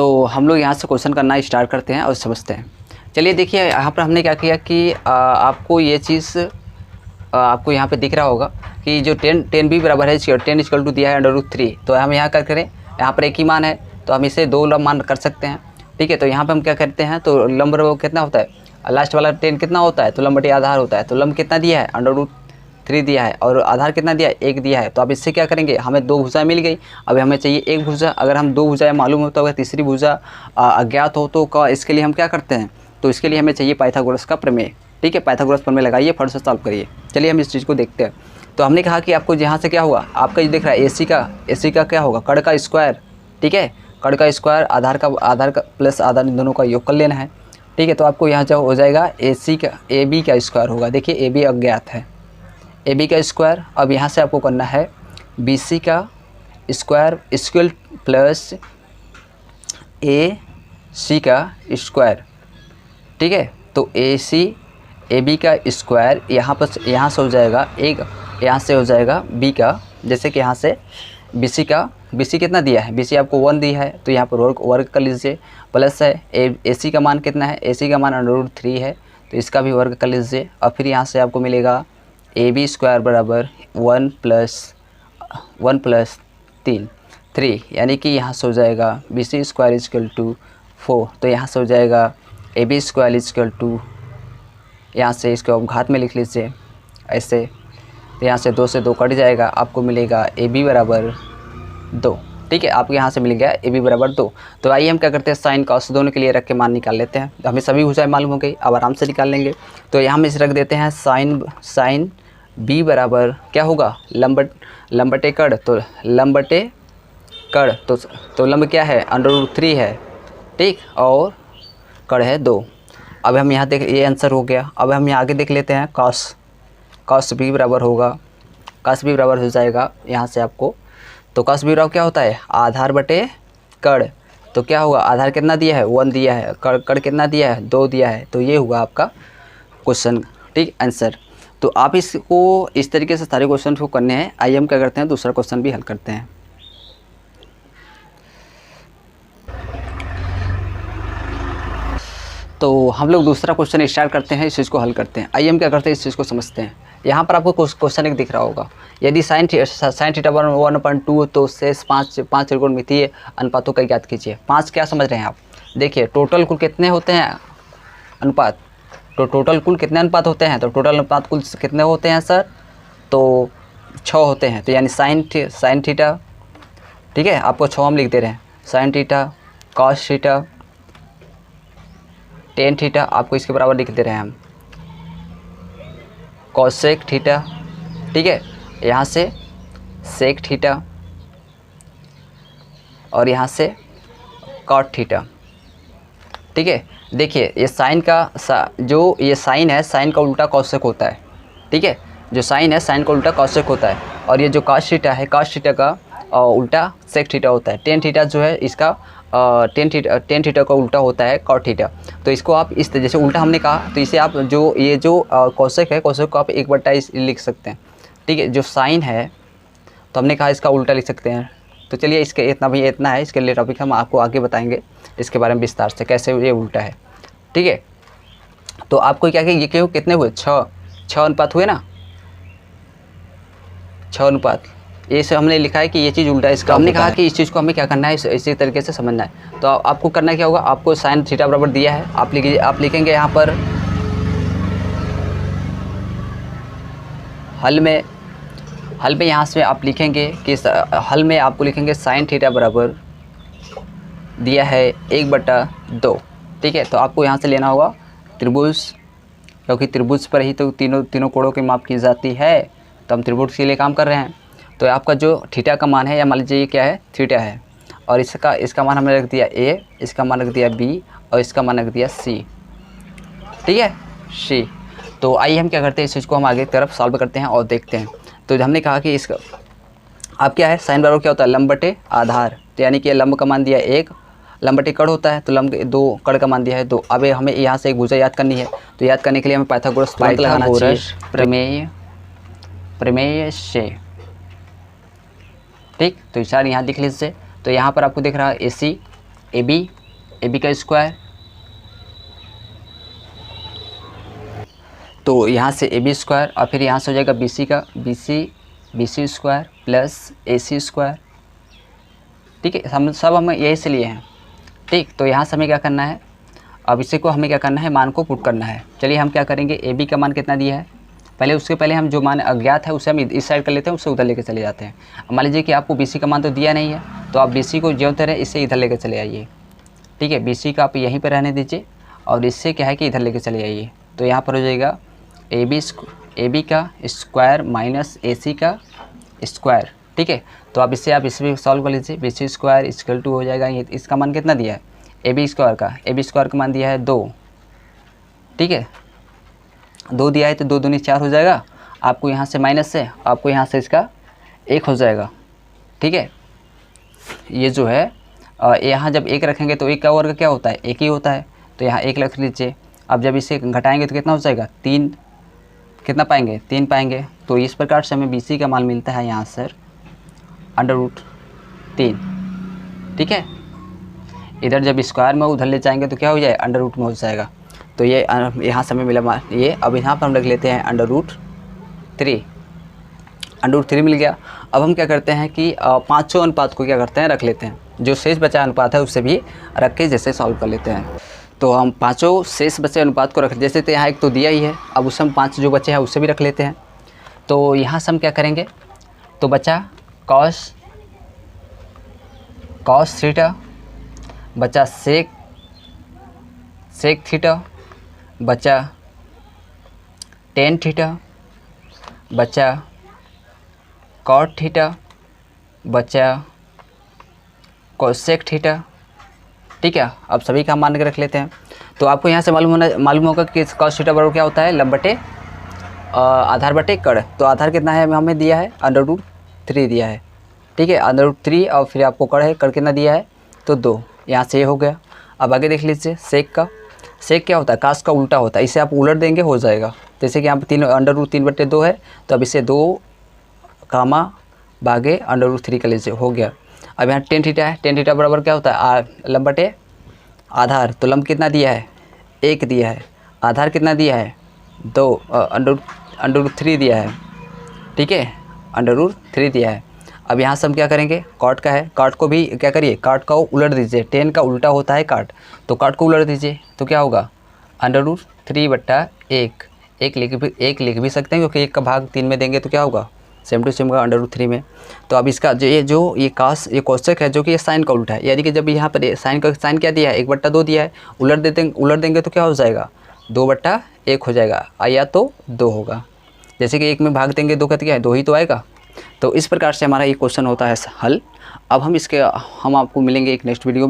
तो हम लोग यहाँ से क्वेश्चन करना स्टार्ट करते हैं और समझते हैं। चलिए देखिए, यहाँ पर हमने क्या किया कि आपको ये चीज़ आपको यहाँ पे दिख रहा होगा कि जो 10 भी बराबर है 10 इक्वल टू दिया है √3। तो हम यहाँ क्या करें, यहाँ पर एक ही मान है तो हम इसे 2 मान कर सकते हैं। ठीक है, तो यहाँ पे हम क्या करते हैं, तो लंब बराबर कितना होता है, लास्ट वाला 10 कितना होता है, तो लंब बटे आधार होता है। तो लंब कितना दिया है, √3 दिया है और आधार कितना दिया है, 1 दिया है। तो अब इससे क्या करेंगे, हमें 2 भुजा मिल गई। अब हमें चाहिए एक भुजा। अगर हम 2 भुजाएं मालूम हो तो अगर तीसरी भुजा अज्ञात हो तो इसके लिए हम क्या करते हैं, तो इसके लिए हमें चाहिए पाइथागोरस का प्रमेय। ठीक है, पाइथागोरस प्रमेय लगाइए, फट से सॉल्व करिए। चलिए हम इस चीज़ को देखते हैं। तो हमने कहा कि आपको यहाँ से क्या होगा, आपका ये दिख रहा है AC का क्या होगा, कड़ का स्क्वायर। ठीक है, कड़ का स्क्वायर आधार का प्लस आधार, इन दोनों का योग कर लेना है। ठीक है, तो आपको यहाँ जो हो जाएगा AB का स्क्वायर होगा। देखिए AB अज्ञात है, AB का स्क्वायर। अब यहाँ से आपको करना है BC का स्क्वायर प्लस AC का स्क्वायर। ठीक है, तो AB का स्क्वायर यहाँ से हो जाएगा एक, यहाँ से हो जाएगा B का, जैसे कि यहाँ से BC कितना दिया है, BC आपको 1 दिया है तो यहाँ पर वर्ग कर लीजिए, प्लस है AC का मान कितना है, AC का मान √3 है तो इसका भी वर्ग कर लीजिए। और फिर यहाँ से आपको मिलेगा AB स्क्वायर बराबर 1 प्लस 3 यानी कि यहाँ से हो जाएगा BC स्क्वायर इक्वल टू 4। तो यहाँ से हो जाएगा AB स्क्वायर इक्वल टू, यहाँ से इसको आप घात में लिख लीजिए ऐसे, तो यहाँ से 2 से 2 कट जाएगा, आपको मिलेगा AB बराबर 2। ठीक है, आपको यहाँ से मिल गया AB बराबर 2। तो आइए हम क्या करते हैं, साइन कॉस दोनों के लिए रख के मान निकाल लेते हैं। तो हमें सभी भुजाएं मालूम हो गई, अब आराम से निकाल लेंगे। तो यहाँ हम इसे रख देते हैं साइन B बराबर क्या होगा, लंब बटे कड़। तो लंब बटे कड़, तो लंब क्या है, √3 है। ठीक, और कड़ है 2। अब हम यहाँ देख, ये आंसर हो गया। अब हम यहाँ आगे देख लेते हैं, कॉस B बराबर होगा, कॉस B बराबर हो जाएगा यहाँ से आपको। तो कॉस B बराबर क्या होता है, आधार बटे कड़। तो क्या होगा, आधार कितना दिया है, 1 दिया है, कड़ कितना दिया है, 2 दिया है। तो ये हुआ आपका क्वेश्चन, ठीक, आंसर। तो आप इसको इस तरीके से सारे क्वेश्चन को करने हैं। आइए हम क्या करते हैं, दूसरा क्वेश्चन भी हल करते हैं। तो हम लोग दूसरा क्वेश्चन स्टार्ट करते हैं, इस चीज़ को हल करते हैं। आइए हम क्या करते हैं, इस चीज़ को समझते हैं। यहाँ पर आपको क्वेश्चन एक दिख रहा होगा, यदि साइन थीटा 1/2 तो शेष 5 त्रिकोणमितीय अनुपातों का ज्ञात कीजिए। 5 क्या समझ रहे हैं आप, देखिए टोटल कुल कितने होते हैं अनुपात, तो टोटल कुल कितने अनुपात होते हैं, तो टोटल अनुपात कुल कितने होते हैं सर, तो 6 होते हैं। तो यानी साइन थीटा, ठीक है, आपको 6 हम लिख दे रहे हैं, sine theta, cos theta, tan theta, आपको इसके बराबर लिख दे रहे हैं हम कॉसेक थीटा। ठीक है, यहाँ से सेक थीटा और यहाँ से कॉट थीटा। ठीक है, देखिए ये साइन का जो ये साइन है, साइन का उल्टा कॉसेक होता है। ठीक है, जो साइन है साइन का उल्टा कॉसेक होता है, और ये जो कॉस थीटा है, कॉस थीटा का उल्टा सेक थीटा होता है। टेन थीटा जो है इसका टेन थीटा का उल्टा होता है कॉट थीटा। तो इसको आप इस जैसे उल्टा हमने कहा, तो इसे आप जो ये जो कॉसेक है, कॉसेक को आप 1/, लिख सकते हैं। ठीक है, जो साइन है तो हमने कहा इसका उल्टा लिख सकते हैं। तो चलिए इसके इतना है, इसके लिए टॉपिक हम आपको आगे बताएंगे इसके बारे में विस्तार से, कैसे ये उल्टा है। ठीक है, तो आपको क्या ये क्यों कितने हुए, 6 अनुपात हुए ना, 6 अनुपात। ये से हमने लिखा है कि ये चीज़ उल्टा है इसका। हमने कहा कि इस चीज़ को हमें क्या करना है, इसी तरीके से समझना है। तो आपको करना क्या होगा, आपको साइन थीटा बराबर दिया है, आप लिखेंगे यहाँ पर हल में यहाँ से आप लिखेंगे कि हल में आपको लिखेंगे साइन थीटा बराबर दिया है 1/2। ठीक है, तो आपको यहाँ से लेना होगा त्रिभुज, क्योंकि त्रिभुज पर ही तो तीनों कोणों की माप की जाती है। तो हम त्रिभुज के लिए काम कर रहे हैं। तो आपका जो थीटा का मान है, या मान लीजिए ये क्या है, थीटा है, और इसका मान हमने रख दिया A, इसका मान रख दिया B और इसका मान रख दिया C। ठीक है, C। तो आइए हम क्या करते हैं, इस चीज़ को हम आगे की तरफ सॉल्व करते हैं और देखते हैं। तो हमने कहा कि इसका आप क्या है, साइन बराबर क्या होता है, लंब बटे आधार। तो यानी कि लंब का मान दिया 1, लंब बटे कड़ होता है, तो लंब 2, कड़ का मान दिया है 2। अब हमें यहाँ से एक भुजा याद करनी है, तो याद करने के लिए हमें पाइथागोरस लगाना चाहिए, प्रमेय से। ठीक, तो विचार यहाँ लिख लीजिए। तो यहाँ पर आपको दिख रहा है AC ए बी का स्क्वायर, तो यहाँ से ए बी स्क्वायर और फिर यहाँ से हो जाएगा बी सी का बी सी स्क्वायर प्लस ए सी स्क्वायर। ठीक है, हम सब हमें यही से लिए हैं। ठीक, तो यहाँ से हमें क्या करना है, अब इसी को हमें क्या करना है, मान को पुट करना है। चलिए हम क्या करेंगे, ए बी का मान कितना दिया है, पहले उसके पहले हम जो मान अज्ञात है उसे हम इस साइड कर लेते हैं, उससे उधर लेके चले जाते हैं। अब मान लीजिए कि आपको बी सी का मान तो दिया नहीं है, तो आप बी सी को ज्यों तरह इससे इधर लेकर चले आइए। ठीक है, बी सी का आप यहीं पर रहने दीजिए और इससे क्या है कि इधर लेके चले आइए। तो यहाँ पर हो जाएगा ए बी का स्क्वायर माइनस ए सी का स्क्वायर। ठीक है, तो आप इससे भी सॉल्व कर लीजिए। B C square equal to हो जाएगा, इसका मान कितना दिया है, ए बी स्क्वायर का मान दिया है 2। ठीक है, 2 दिया है तो 2 दूनी 4 हो जाएगा, आपको यहाँ से माइनस से आपको यहाँ से इसका 1 हो जाएगा। ठीक है, ये जो है यहाँ जब 1 रखेंगे तो 1 का वर्ग क्या होता है, 1 ही होता है, तो यहाँ 1 रख लीजिए। अब जब इसे घटाएंगे तो कितना हो जाएगा, 3 कितना पाएंगे, 3 पाएंगे। तो इस प्रकार से हमें बी सी का मान मिलता है यहाँ सर √3। ठीक है, इधर जब स्क्वायर में उधर ले जाएंगे तो क्या हो जाए, √ में हो जाएगा। तो ये यहाँ से हमें मिला मान ये। अब यहाँ पर हम रख लेते हैं √3 मिल गया। अब हम क्या करते हैं कि पाँचों अनुपात को क्या करते हैं, रख लेते हैं, जो शेष बचा अनुपात है उससे भी रख के जैसे सॉल्व कर लेते हैं। तो हम पाँचों शेष बचे अनुपात को रख, जैसे तो यहाँ एक तो दिया ही है, अब उससे हम 5 जो बचे हैं उससे भी रख लेते हैं। तो यहाँ से हम क्या करेंगे, तो बचा कॉस थीटा, बचा सेक थीटा, बचा टेन थीटा, बचा कॉट थीटा, बचा कोसेक थीटा। ठीक है, अब सभी का मान के रख लेते हैं। तो आपको यहाँ से मालूम होगा कि कॉस थीटा बराबर क्या होता है, लब बटे आधार बटे कड़। तो आधार कितना है हमें दिया है, √3 दिया है। ठीक है, √3 और फिर आपको कड़ है, कड़ कितना दिया है तो 2, यहाँ से ये हो गया। अब आगे देख लीजिए, सेक क्या होता है, कास का उल्टा होता है, इसे आप उलट देंगे हो जाएगा। जैसे कि यहाँ पर √3/2 है, तो अब इसे 2 कामा भागे √3 कर लीजिए, हो गया। अब यहाँ टेन थीटा है, टेन थीटा बराबर क्या होता है, लंब बटे आधार। तो लंब कितना दिया है, 1 दिया है, आधार कितना दिया है 2, √3 दिया है। ठीक है, √3 दिया है। अब यहाँ से हम क्या करेंगे, कॉट का है, कॉट को भी क्या करिए, कॉट को उलट दीजिए, टेन का उल्टा होता है काट, तो कॉट को उलट दीजिए तो क्या होगा, √3/1। एक लिख भी सकते हैं क्योंकि 1 का भाग 3 में देंगे तो क्या होगा, सेम टू सेम का √3 में। तो अब इसका ये कोष्ठक है जो कि ये साइन का उल्टा है, यानी कि जब यहाँ पर साइन क्या दिया है, 1/2 दिया है, उलट देंगे तो क्या हो जाएगा, 2/1 हो जाएगा, या तो 2 होगा। जैसे कि 1 में भाग देंगे 2 का क्या है, 2 ही तो आएगा। तो इस प्रकार से हमारा ये क्वेश्चन होता है हल। अब हम आपको मिलेंगे एक नेक्स्ट वीडियो में।